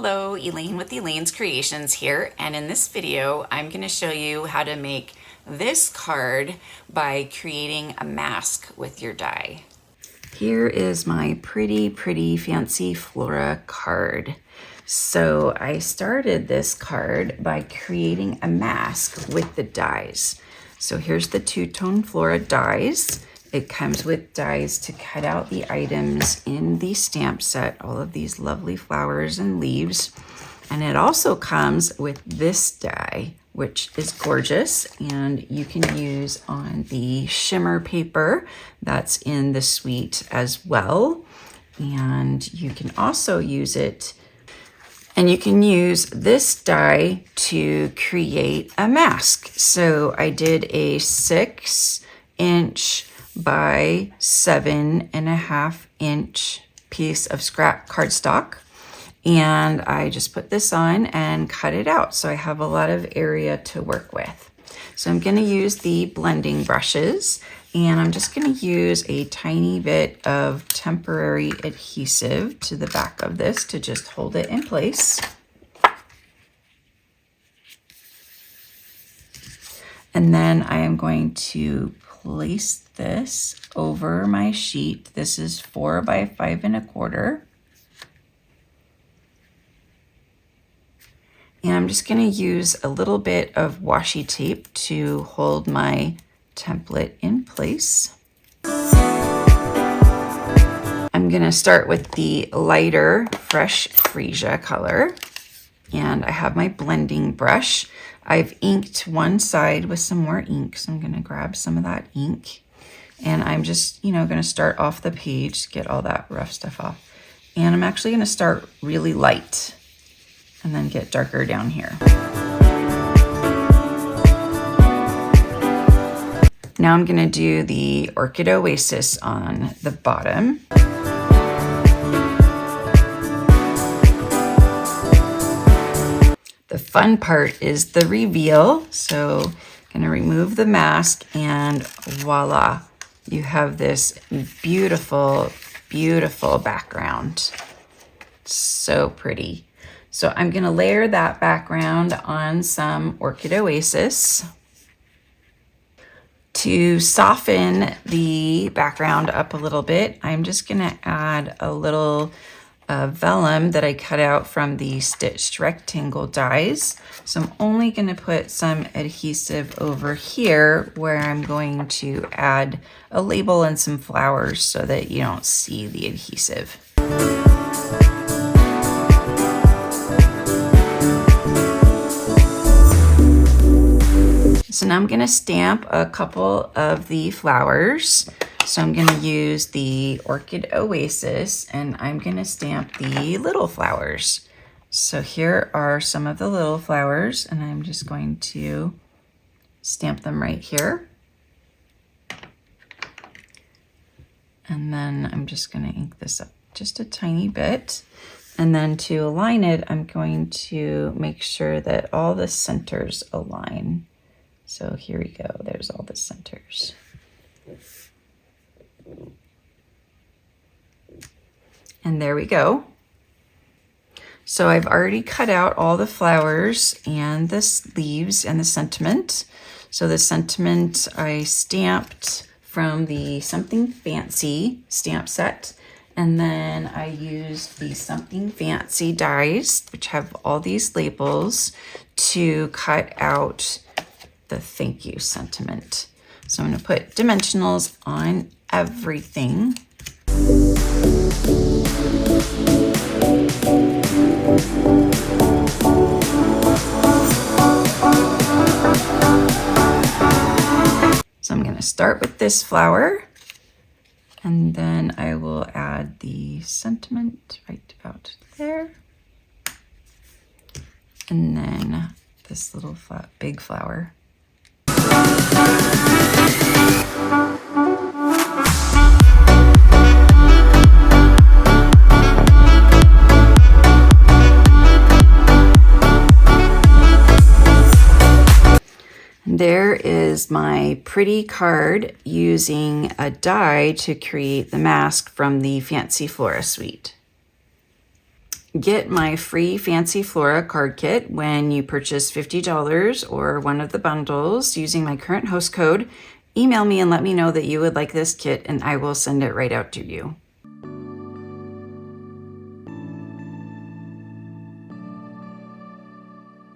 Hello, Elaine with Elaine's Creations here, and in this video I'm going to show you how to make this card by creating a mask with your die. Here is my pretty Fancy Flora card. So I started this card by creating a mask with the dies. So here's the two-tone Flora dies. It comes with dies to cut out the items in the stamp set, all of these lovely flowers and leaves. And it also comes with this die, which is gorgeous, and you can use on the shimmer paper that's in the suite as well. And you can also use it, and you can use this die to create a mask. So I did a 6-inch by 7.5-inch piece of scrap cardstock. And I just put this on and cut it out. So I have a lot of area to work with. So I'm going to use the blending brushes, and I'm just going to use a tiny bit of temporary adhesive to the back of this to just hold it in place. And then I am going to place this over my sheet. This is 4 by 5 1/4. And I'm just going to use a little bit of washi tape to hold my template in place. I'm going to start with the lighter Fresh Freesia color. And I have my blending brush. I've inked one side with some more ink, so I'm going to grab some of that ink. And I'm just, going to start off the page, get all that rough stuff off. And I'm actually going to start really light and then get darker down here. Now I'm going to do the Orchid Oasis on the bottom. The fun part is the reveal. So I'm going to remove the mask, and voila, you have this beautiful, beautiful background. So pretty. So I'm going to layer that background on some Orchid Oasis. To soften the background up a little bit, I'm just going to add a little vellum that I cut out from the stitched rectangle dies. So I'm only going to put some adhesive over here where I'm going to add a label and some flowers so that you don't see the adhesive. So now I'm going to stamp a couple of the flowers. So I'm going to use the Orchid Oasis, and I'm going to stamp the little flowers. So here are some of the little flowers, and I'm just going to stamp them right here. And then I'm just going to ink this up just a tiny bit. And then to align it, I'm going to make sure that all the centers align. So here we go, there's all the centers. And there we go. So I've already cut out all the flowers and the leaves and the sentiment. So the sentiment I stamped from the Something Fancy stamp set. And then I used the Something Fancy dies, which have all these labels, to cut out the thank you sentiment. So I'm going to put dimensionals on everything. So I'm going to start with this flower, and then I will add the sentiment right about there. And then this little big flower. There is my pretty card using a die to create the mask from the Fancy Flora Suite. Get my free Fancy Flora card kit when you purchase $50 or one of the bundles using my current host code. Email me and let me know that you would like this kit and I will send it right out to you.